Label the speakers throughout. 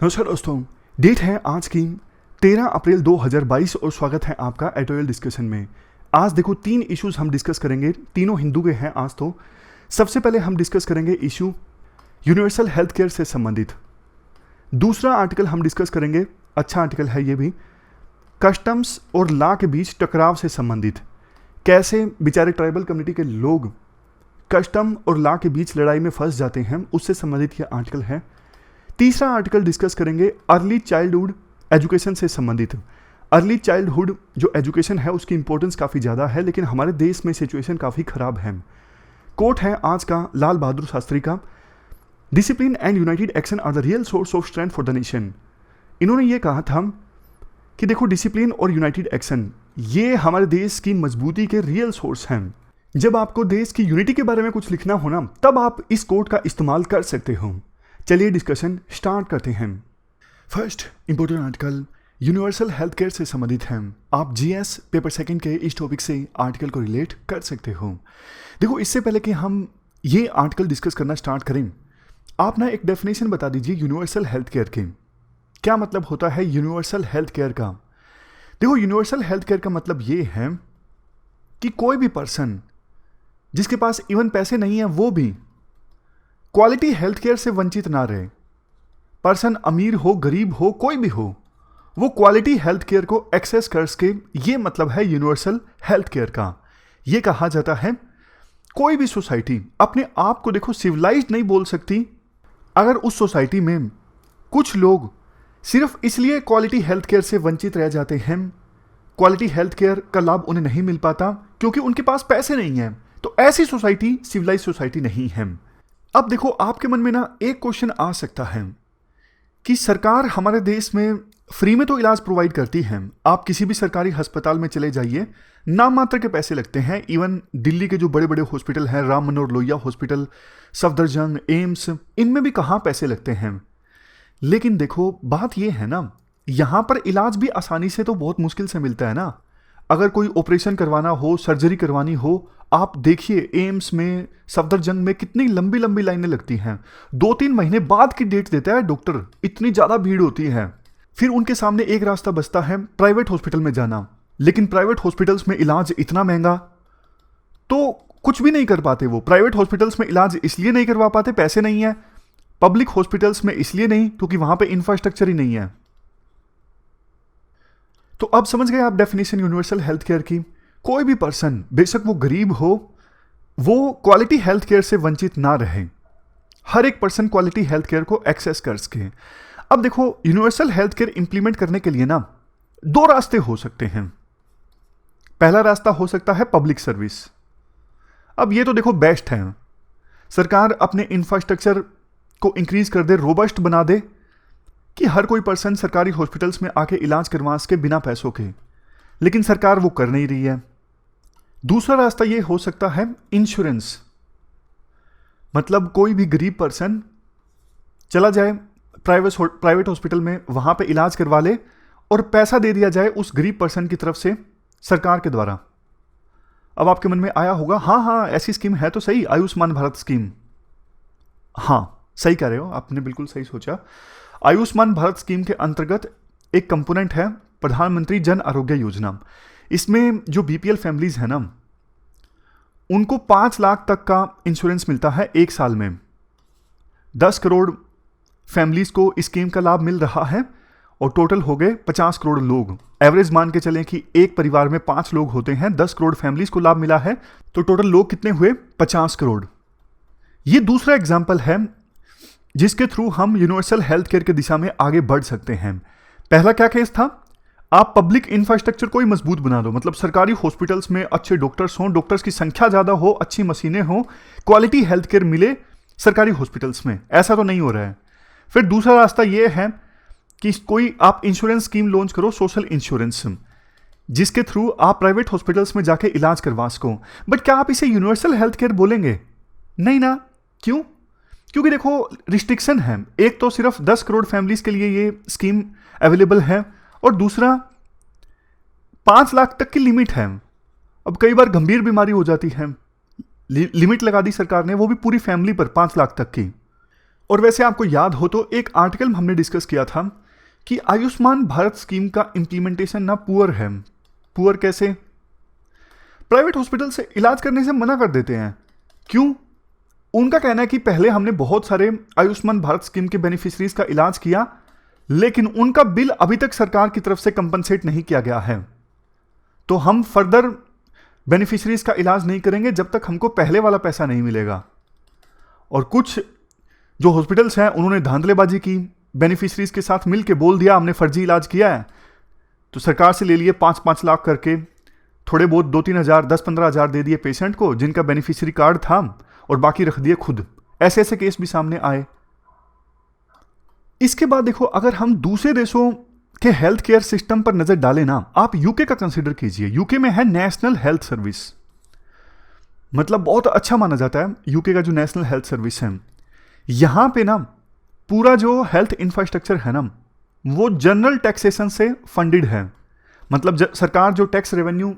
Speaker 1: नमस्कार दोस्तों, डेट है आज की 13 अप्रैल 2022 और स्वागत है आपका एडिटोरियल डिस्कशन में। आज देखो 3 इश्यूज हम डिस्कस करेंगे, तीनों हिंदू के हैं आज। तो सबसे पहले हम डिस्कस करेंगे इशू यूनिवर्सल हेल्थ केयर से संबंधित। दूसरा आर्टिकल हम डिस्कस करेंगे, अच्छा आर्टिकल है ये भी, कस्टम्स और लॉ के बीच टकराव से संबंधित। कैसे बेचारे ट्राइबल कम्युनिटी के लोग कस्टम और लॉ के बीच लड़ाई में फंस जाते हैं, उससे संबंधित यह आर्टिकल है। तीसरा आर्टिकल डिस्कस करेंगे अर्ली चाइल्डहुड एजुकेशन से संबंधित। अर्ली चाइल्डहुड जो एजुकेशन है उसकी इंपॉर्टेंस काफ़ी ज़्यादा है, लेकिन हमारे देश में सिचुएशन काफ़ी ख़राब है। कोट है आज का लाल बहादुर शास्त्री का, discipline and united action are the real source of strength for the nation. इन्होंने ये कहा था कि देखो डिसिप्लिन और यूनाइटेड एक्शन ये हमारे देश की मजबूती के रियल सोर्स हैं। जब आपको देश की यूनिटी के बारे में कुछ लिखना हो ना, तब आप इस कोट का इस्तेमाल कर सकते हो। चलिए डिस्कशन स्टार्ट करते हैं। First important article universal health care से संबंधित है। आप जीएस पेपर सेकंड के इस टॉपिक से आर्टिकल को रिलेट कर सकते हो। देखो, इससे पहले कि हम ये आर्टिकल डिस्कस करना स्टार्ट करें, आप ना एक डेफिनेशन बता दीजिए यूनिवर्सल हेल्थ केयर के। क्या मतलब होता है यूनिवर्सल हेल्थ केयर का? देखो, यूनिवर्सल हेल्थ केयर का मतलब ये है कि कोई भी पर्सन जिसके पास इवन पैसे नहीं है वो भी क्वालिटी हेल्थ केयर से वंचित ना रहे। पर्सन अमीर हो, गरीब हो, कोई भी हो, वो क्वालिटी हेल्थ केयर को एक्सेस कर सके। ये मतलब है यूनिवर्सल हेल्थ केयर का। ये कहा जाता है कोई भी सोसाइटी अपने आप को देखो सिविलाइज्ड नहीं बोल सकती अगर उस सोसाइटी में कुछ लोग सिर्फ इसलिए क्वालिटी हेल्थ केयर से वंचित रह जाते हैं, क्वालिटी हेल्थ केयर का लाभ उन्हें नहीं मिल पाता क्योंकि उनके पास पैसे नहीं है, तो ऐसी सोसाइटी सिविलाइज सोसाइटी नहीं है। अब देखो, आपके मन में ना एक क्वेश्चन आ सकता है कि सरकार हमारे देश में फ्री में तो इलाज प्रोवाइड करती है। आप किसी भी सरकारी अस्पताल में चले जाइए, नाम मात्र के पैसे लगते हैं। इवन दिल्ली के जो बड़े बड़े हॉस्पिटल हैं, राम मनोहर लोहिया हॉस्पिटल, सफदरजंग, एम्स, इनमें भी कहाँ पैसे लगते हैं। लेकिन देखो, बात यह है ना, यहाँ पर इलाज भी आसानी से तो बहुत मुश्किल से मिलता है ना। अगर कोई ऑपरेशन करवाना हो, सर्जरी करवानी हो, आप देखिए एम्स में, सफदरजंग में कितनी लंबी लंबी लाइनें लगती हैं। 2-3 महीने बाद की डेट देता है डॉक्टर, इतनी ज़्यादा भीड़ होती है। फिर उनके सामने एक रास्ता बचता है प्राइवेट हॉस्पिटल में जाना, लेकिन प्राइवेट हॉस्पिटल्स में इलाज इतना महंगा तो कुछ भी नहीं कर पाते। वो प्राइवेट हॉस्पिटल्स में इलाज इसलिए नहीं करवा पाते, पैसे नहीं है। पब्लिक हॉस्पिटल्स में इसलिए नहीं क्योंकि वहां पर इंफ्रास्ट्रक्चर ही नहीं है। तो अब समझ गए आप डेफिनेशन यूनिवर्सल हेल्थ केयर की। कोई भी पर्सन, बेशक वो गरीब हो, वो क्वालिटी हेल्थ केयर से वंचित ना रहे। हर एक पर्सन क्वालिटी हेल्थ केयर को एक्सेस कर सके। अब देखो, यूनिवर्सल हेल्थ केयर इंप्लीमेंट करने के लिए ना 2 रास्ते हो सकते हैं। पहला रास्ता हो सकता है पब्लिक सर्विस। अब ये तो देखो बेस्ट है, सरकार अपने इंफ्रास्ट्रक्चर को इंक्रीज कर दे, रोबस्ट बना दे कि हर कोई पर्सन सरकारी हॉस्पिटल्स में आके इलाज करवा सके बिना पैसों के। लेकिन सरकार वो कर नहीं रही है। दूसरा रास्ता ये हो सकता है इंश्योरेंस। मतलब कोई भी गरीब पर्सन चला जाए प्राइवेट हॉस्पिटल में, वहां पे इलाज करवा ले और पैसा दे दिया जाए उस गरीब पर्सन की तरफ से सरकार के द्वारा। अब आपके मन में आया होगा, हाँ ऐसी स्कीम है तो सही, आयुष्मान भारत स्कीम। हाँ, सही कह रहे हो, आपने बिल्कुल सही सोचा। आयुष्मान भारत स्कीम के अंतर्गत एक कंपोनेंट है प्रधानमंत्री जन आरोग्य योजना। इसमें जो बीपीएल फैमिलीज है ना, उनको 5 लाख तक का इंश्योरेंस मिलता है 1 साल में। 10 करोड़ फैमिलीज को इस स्कीम का लाभ मिल रहा है और टोटल हो गए 50 करोड़ लोग। एवरेज मान के चलें कि एक परिवार में 5 लोग होते हैं, 10 करोड़ फैमिलीज को लाभ मिला है, तो टोटल लोग कितने हुए? 50 करोड़। ये दूसरा एग्जाम्पल है जिसके थ्रू हम यूनिवर्सल हेल्थ केयर की दिशा में आगे बढ़ सकते हैं। पहला क्या केस था? आप पब्लिक इंफ्रास्ट्रक्चर को ही मजबूत बना दो, मतलब सरकारी हॉस्पिटल्स में अच्छे डॉक्टर्स हों, डॉक्टर्स की संख्या ज़्यादा हो, अच्छी मशीनें हों, क्वालिटी हेल्थ केयर मिले सरकारी हॉस्पिटल्स में। ऐसा तो नहीं हो रहा है। फिर दूसरा रास्ता ये है कि कोई आप इंश्योरेंस स्कीम लॉन्च करो, सोशल इंश्योरेंस, जिसके थ्रू आप प्राइवेट हॉस्पिटल्स में जाके इलाज करवा सको। बट क्या आप इसे यूनिवर्सल हेल्थ केयर बोलेंगे? नहीं ना। क्यों? क्योंकि देखो रिस्ट्रिक्शन है। एक तो सिर्फ 10 करोड़ फैमिलीज के लिए ये स्कीम अवेलेबल है, और दूसरा 5 लाख तक की लिमिट है। अब कई बार गंभीर बीमारी हो जाती है, लिमिट लगा दी सरकार ने, वो भी पूरी फैमिली पर 5 लाख तक की। और वैसे आपको याद हो तो एक आर्टिकल में हमने डिस्कस किया था कि आयुष्मान भारत स्कीम का इंप्लीमेंटेशन ना पुअर है। पुअर कैसे? प्राइवेट हॉस्पिटल से इलाज करने से मना कर देते हैं। क्यों? उनका कहना है कि पहले हमने बहुत सारे आयुष्मान भारत स्कीम के बेनिफिशरीज का इलाज किया, लेकिन उनका बिल अभी तक सरकार की तरफ से कंपनसेट नहीं किया गया है, तो हम फर्दर बेनिफिशरीज का इलाज नहीं करेंगे जब तक हमको पहले वाला पैसा नहीं मिलेगा। और कुछ जो हॉस्पिटल्स हैं उन्होंने धांधलेबाजी की, बेनिफिशरीज के साथ मिलकर बोल दिया हमने फर्जी इलाज किया है, तो सरकार से ले लिए 5-5 लाख करके, थोड़े बहुत 2-3 हज़ार 10-15 हज़ार दे दिए पेशेंट को जिनका बेनिफिशियरी कार्ड था, और बाकी रख दिए खुद। ऐसे ऐसे केस भी सामने आए। इसके बाद देखो, अगर हम दूसरे देशों के हेल्थ केयर सिस्टम पर नजर डालें ना, आप यूके का कंसिडर कीजिए। यूके में है नेशनल हेल्थ सर्विस, मतलब बहुत अच्छा माना जाता है यूके का जो नेशनल हेल्थ सर्विस है। यहां पे ना पूरा जो हेल्थ इंफ्रास्ट्रक्चर है ना, वो जनरल टैक्सेशन से फंडेड है। मतलब सरकार जो टैक्स रेवेन्यू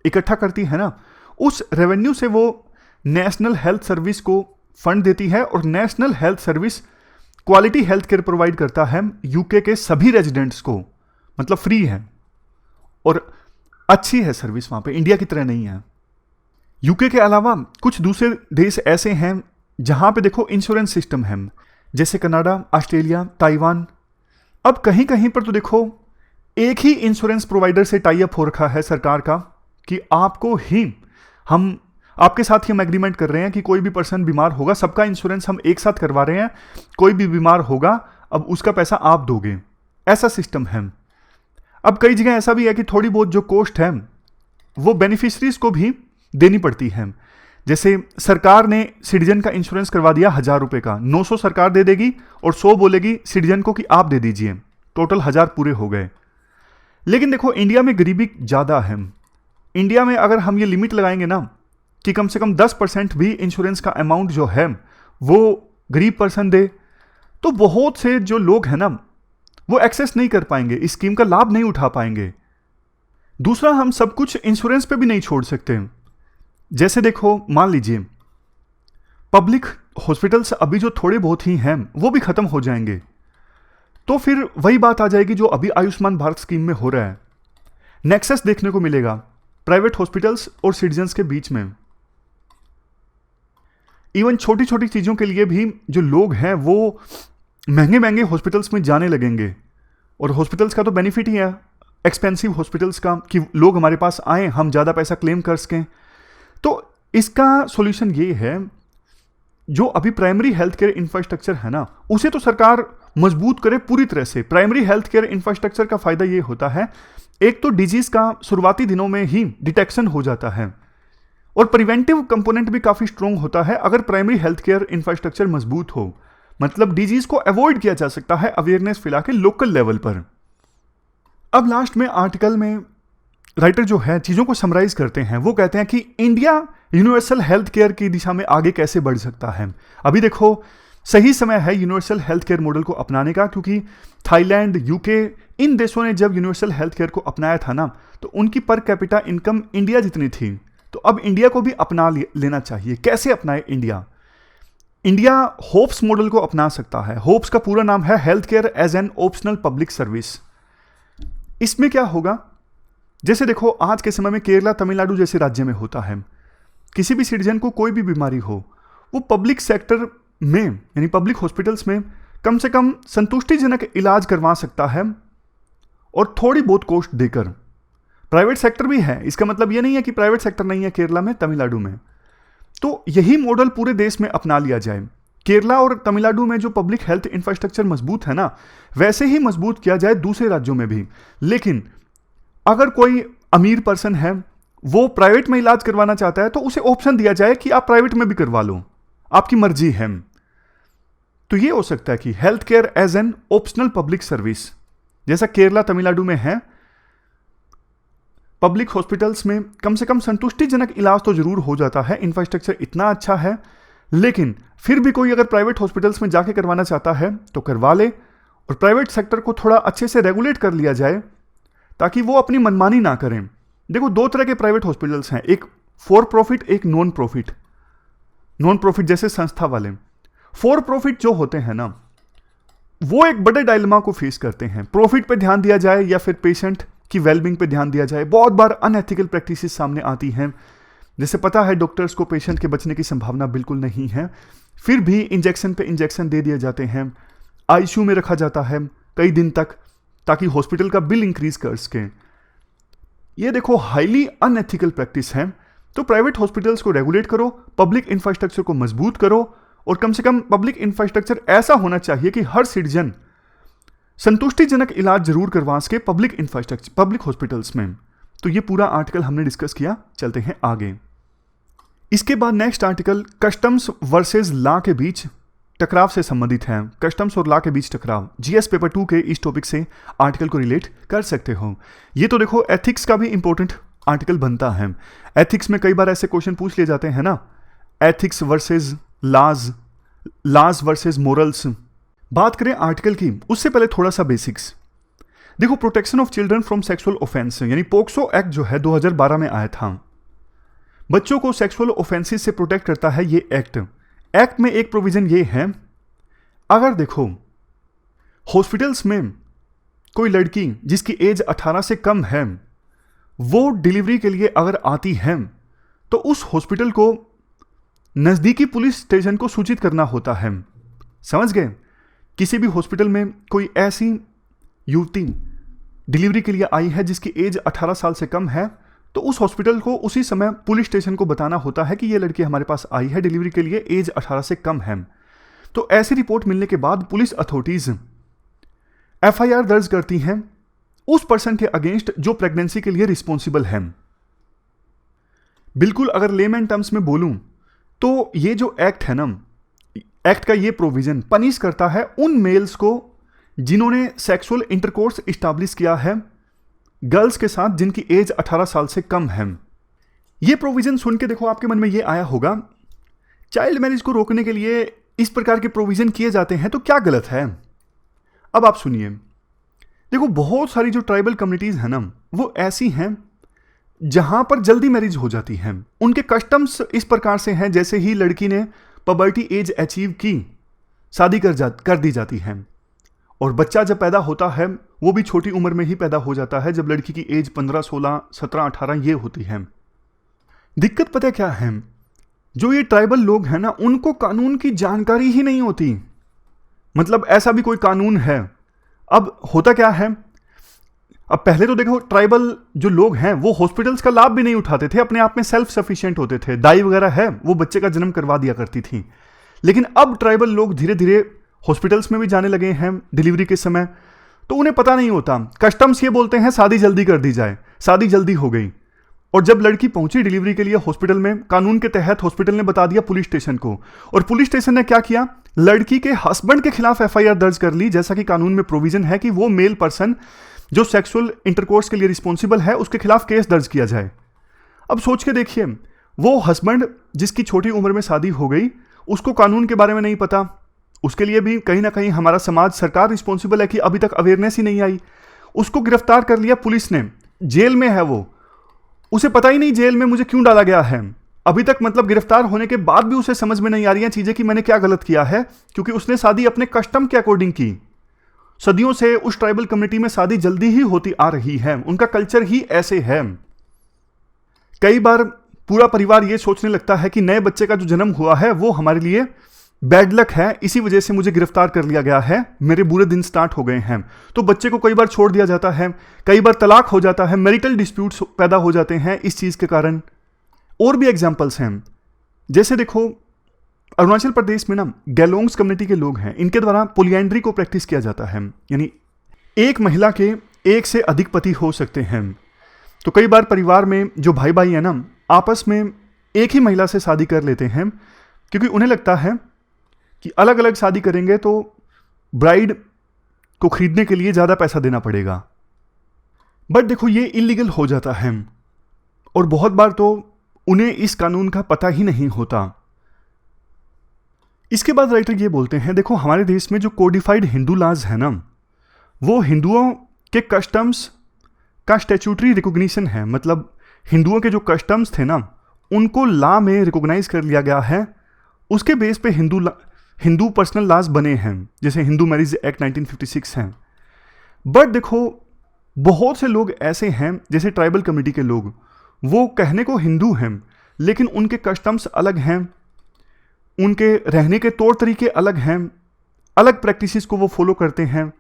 Speaker 1: इकट्ठा करती है ना, उस रेवेन्यू से वो नेशनल हेल्थ सर्विस को फंड देती है, और national health service quality health care provide करता है यूके के सभी रेजिडेंट्स को, मतलब फ्री है और अच्छी है सर्विस वहां पे, इंडिया की तरह नहीं है। यूके के अलावा कुछ दूसरे देश ऐसे हैं जहां पे देखो इंश्योरेंस सिस्टम है, जैसे कनाडा, ऑस्ट्रेलिया, ताइवान। अब कहीं कहीं पर तो देखो एक ही इंश्योरेंस प्रोवाइडर से टाई अप हो रखा है सरकार का कि आपके साथ ही हम एग्रीमेंट कर रहे हैं कि कोई भी पर्सन बीमार होगा, सबका इंश्योरेंस हम एक साथ करवा रहे हैं, कोई भी बीमार होगा अब उसका पैसा आप दोगे, ऐसा सिस्टम है। अब कई जगह ऐसा भी है कि थोड़ी बहुत जो कॉस्ट है वो बेनिफिशरीज को भी देनी पड़ती है। जैसे सरकार ने सिटीजन का इंश्योरेंस करवा दिया 1000 रुपए का, 900 सरकार दे देगी और 100 बोलेगी सिटीजन को कि आप दे दीजिए, टोटल 1000 पूरे हो गए। लेकिन देखो इंडिया में गरीबी ज्यादा है। इंडिया में अगर हम ये लिमिट लगाएंगे ना कि कम से कम 10% भी इंश्योरेंस का अमाउंट जो है वो गरीब पर्सन दे, तो बहुत से जो लोग हैं ना वो एक्सेस नहीं कर पाएंगे, इस स्कीम का लाभ नहीं उठा पाएंगे। दूसरा, हम सब कुछ इंश्योरेंस पे भी नहीं छोड़ सकते। जैसे देखो, मान लीजिए पब्लिक हॉस्पिटल्स अभी जो थोड़े बहुत ही हैं वो भी खत्म हो जाएंगे, तो फिर वही बात आ जाएगी जो अभी आयुष्मान भारत स्कीम में हो रहा है। नेक्सस देखने को मिलेगा प्राइवेट हॉस्पिटल्स और सिटीजन्स के बीच में। इवन छोटी छोटी चीजों के लिए भी जो लोग हैं वो महंगे महंगे हॉस्पिटल्स में जाने लगेंगे, और हॉस्पिटल्स का तो बेनिफिट ही है एक्सपेंसिव हॉस्पिटल्स का कि लोग हमारे पास आए, हम ज़्यादा पैसा क्लेम कर सकें। तो इसका सॉल्यूशन ये है, जो अभी प्राइमरी हेल्थ केयर इंफ्रास्ट्रक्चर है ना, उसे तो सरकार मजबूत करे पूरी तरह से। प्राइमरी हेल्थ केयर इंफ्रास्ट्रक्चर का फायदा ये होता है, एक तो डिजीज का शुरुआती दिनों में ही डिटेक्शन हो जाता है, और प्रिवेंटिव कंपोनेंट भी काफी स्ट्रॉन्ग होता है अगर प्राइमरी हेल्थ केयर इंफ्रास्ट्रक्चर मजबूत हो। मतलब डिजीज को अवॉइड किया जा सकता है अवेयरनेस फैला के लोकल लेवल पर। अब लास्ट में आर्टिकल में राइटर जो है चीजों को समराइज करते हैं, वो कहते हैं कि इंडिया यूनिवर्सल हेल्थ केयर की दिशा में आगे कैसे बढ़ सकता है। अभी देखो सही समय है यूनिवर्सल हेल्थ केयर मॉडल को अपनाने का, क्योंकि थाईलैंड, यूके, इन देशों ने जब यूनिवर्सल हेल्थ केयर को अपनाया था ना, तो उनकी पर कैपिटा इनकम इंडिया जितनी थी। तो अब इंडिया को भी अपना लेना चाहिए। कैसे अपनाए इंडिया? इंडिया होप्स मॉडल को अपना सकता है। होप्स का पूरा नाम है health care as an optional public service. इसमें क्या होगा, जैसे देखो आज के समय में केरला, तमिलनाडु जैसे राज्य में होता है, किसी भी सिटीजन को कोई भी बीमारी हो, वो पब्लिक सेक्टर में यानी पब्लिक हॉस्पिटल्स में कम से कम संतुष्टिजनक इलाज करवा सकता है, और थोड़ी बहुत कॉस्ट देकर। प्राइवेट सेक्टर भी है, इसका मतलब ये नहीं है कि प्राइवेट सेक्टर नहीं है केरला में, तमिलनाडु में। तो यही मॉडल पूरे देश में अपना लिया जाए। केरला और तमिलनाडु में जो पब्लिक हेल्थ इंफ्रास्ट्रक्चर मजबूत है ना, वैसे ही मजबूत किया जाए दूसरे राज्यों में भी। लेकिन अगर कोई अमीर पर्सन है, वो प्राइवेट में इलाज करवाना चाहता है, तो उसे ऑप्शन दिया जाए कि आप प्राइवेट में भी करवा लो, आपकी मर्जी है। तो ये हो सकता है कि health care as an optional public service, जैसा केरला, तमिलनाडु में है। पब्लिक हॉस्पिटल्स में कम से कम संतुष्टिजनक इलाज तो जरूर हो जाता है, इंफ्रास्ट्रक्चर इतना अच्छा है, लेकिन फिर भी कोई अगर प्राइवेट हॉस्पिटल्स में जाके करवाना चाहता है तो करवा ले, और प्राइवेट सेक्टर को थोड़ा अच्छे से रेगुलेट कर लिया जाए ताकि वो अपनी मनमानी ना करें। देखो दो तरह के प्राइवेट हॉस्पिटल्स हैं, एक फॉर प्रॉफिट, एक नॉन प्रॉफिट। नॉन प्रॉफिट जैसे संस्था वाले। फॉर प्रॉफिट जो होते हैं ना, वो एक बड़े डायलेमा को फेस करते हैं। प्रॉफिट पे ध्यान दिया जाए या फिर पेशेंट की वेलबींग पे ध्यान दिया जाए, बहुत बार अनएथिकल प्रैक्टिसेस सामने आती हैं। जैसे पता है डॉक्टर्स को पेशेंट के बचने की संभावना बिल्कुल नहीं है, फिर भी इंजेक्शन पे इंजेक्शन दे दिए जाते हैं, आईसीयू में रखा जाता है कई दिन तक ताकि हॉस्पिटल का बिल इंक्रीज कर सके। ये देखो हाईली अनएथिकल प्रैक्टिस है। तो प्राइवेट हॉस्पिटल्स को रेगुलेट करो, पब्लिक इंफ्रास्ट्रक्चर को मजबूत करो, और कम से कम पब्लिक इंफ्रास्ट्रक्चर ऐसा होना चाहिए कि हर सिटीजन संतुष्टिजनक इलाज जरूर करवा सके पब्लिक इंफ्रास्ट्रक्चर, पब्लिक हॉस्पिटल्स में। तो ये पूरा आर्टिकल हमने डिस्कस किया, चलते हैं आगे। इसके बाद next article customs versus law के बीच टकराव से संबंधित है। कस्टम्स और लॉ के बीच टकराव, जीएस पेपर 2 के इस टॉपिक से आर्टिकल को रिलेट कर सकते हो। ये तो देखो एथिक्स का भी इंपॉर्टेंट आर्टिकल बनता है। एथिक्स में कई बार ऐसे क्वेश्चन पूछ लिए जाते हैं ना, ethics versus laws, laws versus morals. बात करें आर्टिकल की, उससे पहले थोड़ा सा बेसिक्स देखो। Protection of children from sexual offence यानी पोक्सो एक्ट जो है 2012 में आया था, बच्चों को सेक्सुअल ऑफेंसेस से प्रोटेक्ट करता है ये एक्ट। एक्ट में एक प्रोविजन ये है, अगर देखो हॉस्पिटल्स में कोई लड़की जिसकी एज 18 से कम है वो डिलीवरी के लिए अगर आती है तो उस हॉस्पिटल को नज़दीकी पुलिस स्टेशन को सूचित करना होता है। समझ गए? किसी भी हॉस्पिटल में कोई ऐसी युवती डिलीवरी के लिए आई है जिसकी एज 18 साल से कम है, तो उस हॉस्पिटल को उसी समय पुलिस स्टेशन को बताना होता है कि ये लड़की हमारे पास आई है डिलीवरी के लिए, एज 18 से कम है। तो ऐसी रिपोर्ट मिलने के बाद पुलिस अथॉरिटीज एफआईआर दर्ज करती हैं उस पर्सन के अगेंस्ट जो प्रेगनेंसी के लिए रिस्पॉन्सिबल है। बिल्कुल अगर लेमैन टर्म्स में बोलूं तो ये जो एक्ट है ना, एक्ट का ये प्रोविजन पनिश करता है उन मेल्स को जिन्होंने सेक्सुअल इंटरकोर्स इस्टेब्लिश किया है गर्ल्स के साथ जिनकी एज 18 साल से कम है। ये प्रोविजन सुन के देखो आपके मन में ये आया होगा, चाइल्ड मैरिज को रोकने के लिए इस प्रकार के प्रोविजन किए जाते हैं तो क्या गलत है। अब आप सुनिए, देखो बहुत सारी जो ट्राइबल कम्युनिटीज है ना वो ऐसी हैं जहां पर जल्दी मैरिज हो जाती है। उनके कस्टम्स इस प्रकार से हैं जैसे ही लड़की ने पबर्टी एज अचीव की शादी कर दी जाती है, और बच्चा जब पैदा होता है वो भी छोटी उम्र में ही पैदा हो जाता है जब लड़की की एज 15, 16, 17, 18 ये होती है। दिक्कत पता क्या है, जो ये ट्राइबल लोग हैं ना उनको कानून की जानकारी ही नहीं होती। मतलब ऐसा भी कोई कानून है। अब होता क्या है, अब पहले तो देखो ट्राइबल जो लोग हैं वो हॉस्पिटल्स का लाभ भी नहीं उठाते थे, अपने आप में सेल्फ सफिशिएंट होते थे, दाई वगैरह है वो बच्चे का जन्म करवा दिया करती थी। लेकिन अब ट्राइबल लोग धीरे धीरे हॉस्पिटल्स में भी जाने लगे हैं डिलीवरी के समय, तो उन्हें पता नहीं होता। कस्टम्स ये बोलते हैं शादी जल्दी कर दी जाए, शादी जल्दी हो गई, और जब लड़की पहुंची डिलीवरी के लिए हॉस्पिटल में, कानून के तहत हॉस्पिटल ने बता दिया पुलिस स्टेशन को, और पुलिस स्टेशन ने क्या किया, लड़की के हस्बैंड के खिलाफ एफआईआर दर्ज कर ली, जैसा कि कानून में प्रोविजन है कि वो मेल पर्सन जो सेक्सुअल इंटरकोर्स के लिए रिस्पॉन्सिबल है उसके खिलाफ केस दर्ज किया जाए। अब सोच के देखिए, वो हस्बैंड जिसकी छोटी उम्र में शादी हो गई उसको कानून के बारे में नहीं पता, उसके लिए भी कहीं ना कहीं हमारा समाज, सरकार रिस्पॉन्सिबल है कि अभी तक अवेयरनेस ही नहीं आई। उसको गिरफ्तार कर लिया पुलिस ने, जेल में है वो, उसे पता ही नहीं जेल में मुझे क्यों डाला गया है अभी तक। मतलब गिरफ्तार होने के बाद भी उसे समझ में नहीं आ रही हैं चीजें कि मैंने क्या गलत किया है, क्योंकि उसने शादी अपने कस्टम के अकॉर्डिंग की। सदियों से उस ट्राइबल कम्युनिटी में शादी जल्दी ही होती आ रही है, उनका कल्चर ही ऐसे है। कई बार पूरा परिवार ये सोचने लगता है कि नए बच्चे का जो जन्म हुआ है वो हमारे लिए बैड लक है, इसी वजह से मुझे गिरफ्तार कर लिया गया है, मेरे बुरे दिन स्टार्ट हो गए हैं। तो बच्चे को कई बार छोड़ दिया जाता है, कई बार तलाक हो जाता है, मैरिटल डिस्प्यूट्स पैदा हो जाते हैं इस चीज के कारण। और भी एग्जाम्पल्स हैं, जैसे देखो अरुणाचल प्रदेश में ना गैलोंग्स कम्युनिटी के लोग हैं, इनके द्वारा पोलिएंड्री को प्रैक्टिस किया जाता है, यानी एक महिला के एक से अधिक पति हो सकते हैं। तो कई बार परिवार में जो भाई भाई है ना आपस में एक ही महिला से शादी कर लेते हैं, क्योंकि उन्हें लगता है कि अलग अलग शादी करेंगे तो ब्राइड को खरीदने के लिए ज़्यादा पैसा देना पड़ेगा। बट देखो ये इलीगल हो जाता है, और बहुत बार तो उन्हें इस कानून का पता ही नहीं होता। इसके बाद राइटर ये बोलते हैं, देखो हमारे देश में जो कोडिफाइड हिंदू लॉज है ना वो हिंदुओं के कस्टम्स का स्टैट्यूटरी रिकॉग्निशन है। मतलब हिंदुओं के जो कस्टम्स थे ना उनको लॉ में रिकॉग्नाइज कर लिया गया है, उसके बेस पे हिंदू पर्सनल लॉज बने हैं, जैसे हिंदू मैरिज एक्ट 1956 हैं। बट देखो बहुत से लोग ऐसे हैं, जैसे ट्राइबल कम्युनिटी के लोग, वो कहने को हिंदू हैं लेकिन उनके कस्टम्स अलग हैं, उनके रहने के तौर तरीके अलग हैं, अलग प्रैक्टिसेस को वो फॉलो करते हैं।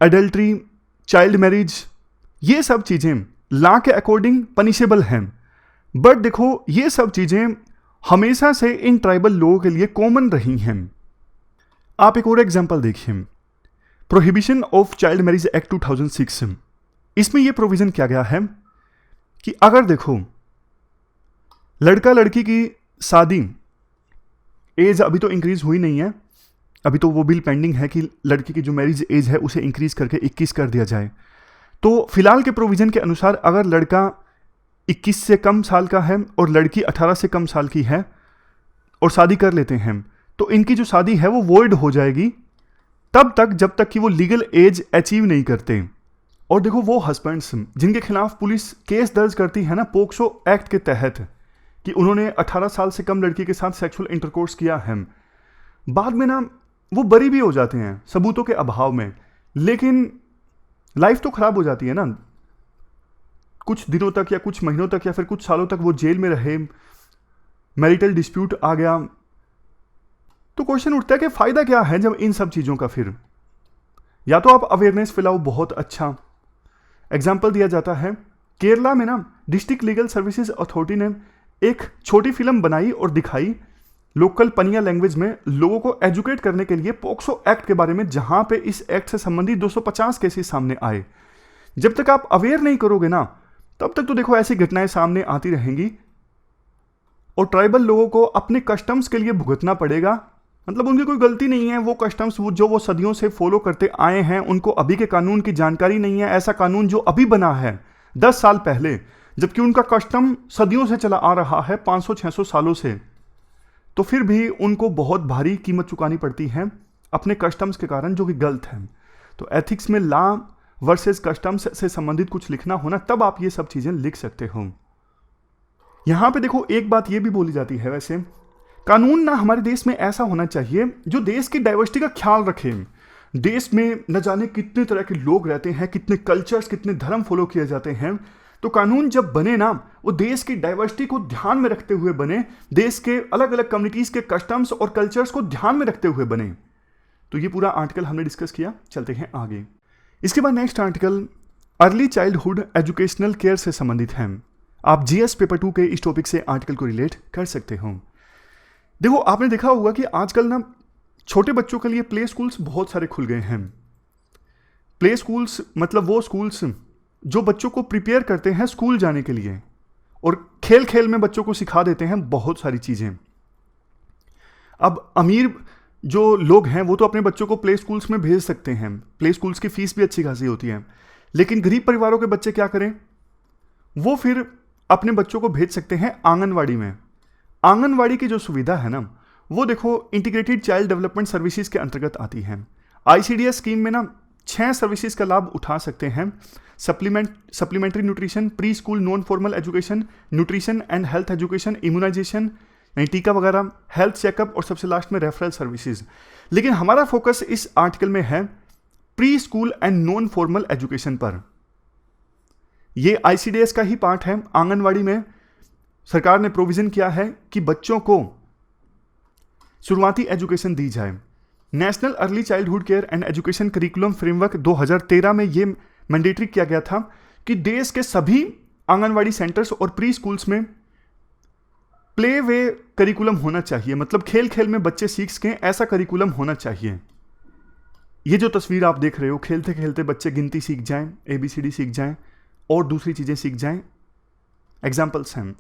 Speaker 1: एडल्ट्री, चाइल्ड मैरिज, ये सब चीज़ें लॉ के अकॉर्डिंग पनिशेबल हैं। बट देखो ये सब चीज़ें हमेशा से इन ट्राइबल लोगों के लिए कॉमन रही हैं। आप एक और एग्जांपल देखिए, prohibition of child marriage act 2006। इसमें यह प्रोविजन किया गया है कि अगर देखो लड़का लड़की की शादी, एज अभी तो इंक्रीज हुई नहीं है, अभी तो वो बिल पेंडिंग है कि लड़की की जो मैरिज एज है उसे इंक्रीज करके 21 कर दिया जाए। तो फिलहाल के प्रोविजन के अनुसार अगर लड़का 21 से कम साल का है और लड़की 18 से कम साल की है और शादी कर लेते हैं, तो इनकी जो शादी है वो वॉइड हो जाएगी तब तक जब तक कि वो लीगल एज अचीव नहीं करते। और देखो वो हस्बैंड्स जिनके खिलाफ पुलिस केस दर्ज करती है ना पोक्सो एक्ट के तहत कि उन्होंने 18 साल से कम लड़की के साथ सेक्सुअल इंटरकोर्स किया है, बाद में ना वो बरी भी हो जाते हैं सबूतों के अभाव में, लेकिन लाइफ तो खराब हो जाती है ना। कुछ दिनों तक या कुछ महीनों तक या फिर कुछ सालों तक वो जेल में रहे, मैरिटल डिस्प्यूट आ गया। तो क्वेश्चन उठता है कि फायदा क्या है जब इन सब चीज़ों का। फिर या तो आप अवेयरनेस फैलाओ, बहुत अच्छा एग्जाम्पल दिया जाता है। केरला में ना डिस्ट्रिक्ट लीगल सर्विसेज अथॉरिटी ने एक छोटी फिल्म बनाई और दिखाई लोकल पनिया लैंग्वेज में, लोगों को एजुकेट करने के लिए पोक्सो एक्ट के बारे में, जहां पे इस एक्ट से संबंधित 250 केसेस सामने आए। जब तक आप अवेयर नहीं करोगे ना तब तक तो देखो ऐसी घटनाएं सामने आती रहेंगी और ट्राइबल लोगों को अपने कस्टम्स के लिए भुगतना पड़ेगा। मतलब उनकी कोई गलती नहीं है, वो कस्टम्स जो वो सदियों से फॉलो करते आए हैं, उनको अभी के कानून की जानकारी नहीं है। ऐसा कानून जो अभी बना है 10 साल पहले, जबकि उनका कस्टम सदियों से चला आ रहा है, 500-600 सालों से, तो फिर भी उनको बहुत भारी कीमत चुकानी पड़ती है अपने कस्टम्स के कारण, जो कि गलत है। तो एथिक्स में लॉ वर्सेस कस्टम्स से संबंधित कुछ लिखना हो ना, तब आप ये सब चीजें लिख सकते हो। यहां पे देखो एक बात ये भी बोली जाती है, वैसे कानून ना हमारे देश में ऐसा होना चाहिए जो देश की डाइवर्सिटी का ख्याल रखे। देश में न जाने कितने तरह के लोग रहते हैं, कितने कल्चर्स, कितने धर्म फॉलो किए जाते हैं। तो कानून जब बने ना, वो देश की डाइवर्सिटी को ध्यान में रखते हुए बने, देश के अलग अलग कम्युनिटीज के कस्टम्स और कल्चर्स को ध्यान में रखते हुए बने। तो ये पूरा आर्टिकल हमने डिस्कस किया, चलते हैं आगे। इसके बाद next article early childhood educational care से संबंधित है। आप जीएस पेपर 2 के इस टॉपिक से आर्टिकल को रिलेट कर सकते हो। देखो आपने देखा होगा कि आजकल ना छोटे बच्चों के लिए प्ले स्कूल्स बहुत सारे खुल गए हैं। प्ले स्कूल्स मतलब वो स्कूल्स जो बच्चों को प्रिपेयर करते हैं स्कूल जाने के लिए और खेल खेल में बच्चों को सिखा देते हैं बहुत सारी चीज़ें। अब अमीर जो लोग हैं वो तो अपने बच्चों को प्ले स्कूल्स में भेज सकते हैं, प्ले स्कूल्स की फीस भी अच्छी खासी होती है। लेकिन गरीब परिवारों के बच्चे क्या करें, वो फिर अपने बच्चों को भेज सकते हैं आंगनवाड़ी में। आंगनवाड़ी की जो सुविधा है ना, वो देखो इंटीग्रेटेड चाइल्ड डेवलपमेंट सर्विसेज के अंतर्गत आती है। आईसीडीएस स्कीम में ना 6 सर्विसेज का लाभ उठा सकते हैं। Supplementary nutrition, pre school non formal education, nutrition and health education, immunisation यानी टीका वगैरह, हेल्थ चेकअप और सबसे लास्ट में रेफरल सर्विसेज। लेकिन हमारा फोकस इस आर्टिकल में है pre school and non formal education पर। यह आईसीडीएस का ही पार्ट है। आंगनवाड़ी में सरकार ने प्रोविजन किया है कि बच्चों को शुरुआती एजुकेशन दी जाए। National early childhood care and education curriculum framework 2013 में यह मैंडेटरी किया गया था कि देश के सभी आंगनवाड़ी सेंटर्स और प्री स्कूल्स में प्ले वे करिकुलम होना चाहिए, मतलब खेल खेल में बच्चे सीख सकें, ऐसा करिकुलम होना चाहिए। ये जो तस्वीर आप देख रहे हो, खेलते खेलते बच्चे गिनती सीख जाएं, ABCD सीख जाएं और दूसरी चीज़ें सीख जाएं, एग्जाम्पल्स हैं।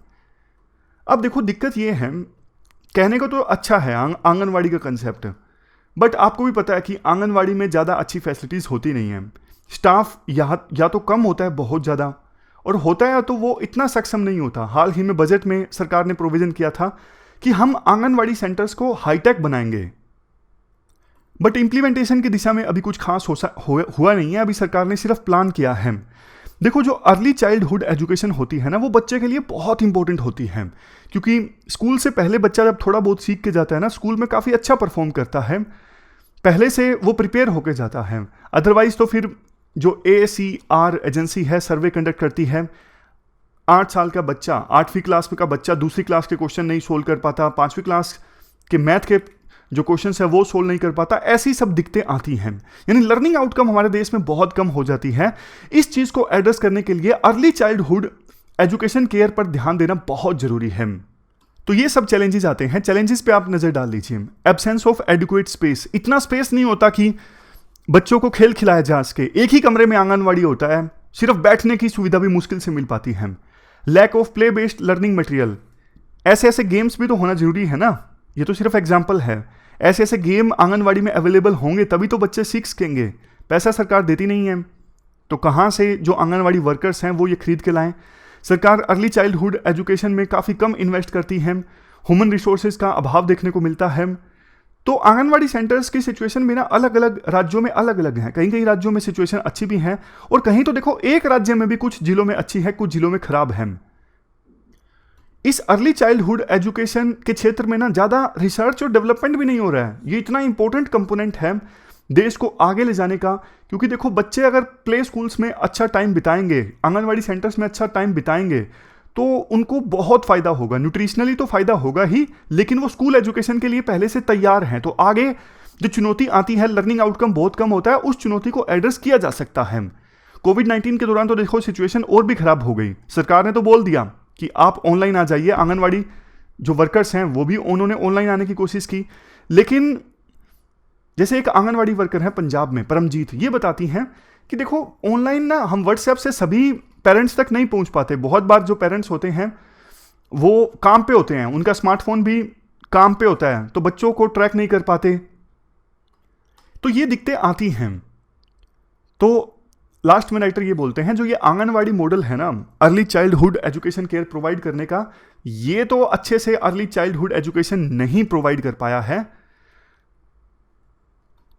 Speaker 1: अब देखो दिक्कत ये है, कहने को तो अच्छा है आंगनवाड़ी का कंसेप्ट, बट आपको भी पता है कि आंगनवाड़ी में ज़्यादा अच्छी फैसिलिटीज़ होती नहीं है। स्टाफ या तो कम होता है बहुत ज़्यादा, और होता है तो वो इतना सक्षम नहीं होता। हाल ही में बजट में सरकार ने प्रोविज़न किया था कि हम आंगनवाड़ी सेंटर्स को हाईटेक बनाएंगे, बट इम्प्लीमेंटेशन की दिशा में अभी कुछ खास हुआ नहीं है। अभी सरकार ने सिर्फ प्लान किया है। देखो, जो अर्ली चाइल्डहुड एजुकेशन होती है ना, वो बच्चे के लिए बहुत इंपॉर्टेंट होती है, क्योंकि स्कूल से पहले बच्चा जब थोड़ा बहुत सीख के जाता है ना, स्कूल में काफ़ी अच्छा परफॉर्म करता है, पहले से वो प्रिपेयर होके जाता है। अदरवाइज तो फिर जो AACR एजेंसी है, सर्वे कंडक्ट करती है, 8 साल का बच्चा, 8वीं क्लास का बच्चा दूसरी क्लास के क्वेश्चन नहीं सोल्व कर पाता, 5वीं क्लास के मैथ के जो क्वेश्चन है वो सोल्व नहीं कर पाता, ऐसी सब दिक्कतें आती हैं। यानी लर्निंग आउटकम हमारे देश में बहुत कम हो जाती है। इस चीज़ को एड्रेस करने के लिए अर्ली चाइल्डहुड एजुकेशन केयर पर ध्यान देना बहुत जरूरी है। तो ये सब चैलेंजेस आते हैं, चैलेंजेस पे आप नज़र डाल लीजिए। एब्सेंस ऑफ एडिक्वेट स्पेस, इतना स्पेस नहीं होता कि बच्चों को खेल खिलाया जा सके। एक ही कमरे में आंगनवाड़ी होता है, सिर्फ बैठने की सुविधा भी मुश्किल से मिल पाती है। Lack of play based learning material, ऐसे ऐसे गेम्स भी तो होना जरूरी है ना, ये तो सिर्फ एग्जाम्पल है। ऐसे ऐसे गेम आंगनवाड़ी में अवेलेबल होंगे तभी तो बच्चे सीख सकेंगे। पैसा सरकार देती नहीं है, तो कहाँ से जो आंगनवाड़ी वर्कर्स हैं वो ये खरीद के लाएं। सरकार अर्ली चाइल्डहुड एजुकेशन में काफ़ी कम इन्वेस्ट करती है, ह्यूमन रिसोर्सेज का अभाव देखने को मिलता है। तो आंगनवाड़ी सेंटर्स की सिचुएशन भी ना अलग अलग राज्यों में अलग अलग है। कहीं कहीं राज्यों में सिचुएशन अच्छी भी है, और कहीं तो देखो एक राज्य में भी कुछ जिलों में अच्छी है, कुछ जिलों में खराब है। इस अर्ली चाइल्डहुड एजुकेशन के क्षेत्र में ना ज़्यादा रिसर्च और डेवलपमेंट भी नहीं हो रहा है। ये इतना इंपॉर्टेंट कंपोनेंट है देश को आगे ले जाने का, क्योंकि देखो बच्चे अगर प्ले स्कूल्स में अच्छा टाइम बिताएंगे, आंगनवाड़ी सेंटर्स में अच्छा टाइम बिताएंगे, तो उनको बहुत फ़ायदा होगा। न्यूट्रिशनली तो फ़ायदा होगा ही, लेकिन वो स्कूल एजुकेशन के लिए पहले से तैयार हैं। तो आगे जो चुनौती आती है, लर्निंग आउटकम बहुत कम होता है, उस चुनौती को एड्रेस किया जा सकता है। कोविड-19 के दौरान तो देखो सिचुएशन और भी खराब हो गई। सरकार ने तो बोल दिया कि आप ऑनलाइन आ जाइए, आंगनवाड़ी जो वर्कर्स हैं वो भी उन्होंने ऑनलाइन आने की कोशिश की। लेकिन जैसे एक आंगनवाड़ी वर्कर है पंजाब में, परमजीत, ये बताती हैं कि देखो ऑनलाइन ना हम व्हाट्सएप से सभी पेरेंट्स तक नहीं पहुंच पाते। बहुत बार जो पेरेंट्स होते हैं वो काम पे होते हैं, उनका स्मार्टफोन भी काम पे होता है, तो बच्चों को ट्रैक नहीं कर पाते। तो ये दिक्कतें आती हैं। तो लास्ट में राइटर ये बोलते हैं, जो ये आंगनवाड़ी मॉडल है ना early childhood education care provide करने का, ये तो अच्छे से अर्ली चाइल्डहुड एजुकेशन नहीं प्रोवाइड कर पाया है।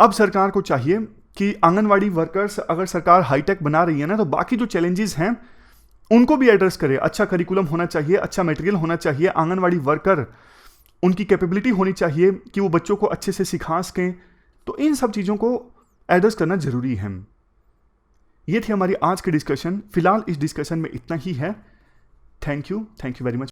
Speaker 1: अब सरकार को चाहिए कि आंगनवाड़ी वर्कर्स, अगर सरकार हाईटेक बना रही है ना, तो बाकी जो चैलेंजेस हैं उनको भी एड्रेस करे। अच्छा करिकुलम होना चाहिए, अच्छा मटेरियल होना चाहिए, आंगनवाड़ी वर्कर उनकी कैपेबिलिटी होनी चाहिए कि वो बच्चों को अच्छे से सिखा सकें। तो इन सब चीज़ों को एड्रेस करना जरूरी है। ये थी हमारी आज की डिस्कशन। फिलहाल इस डिस्कशन में इतना ही है। Thank you very much.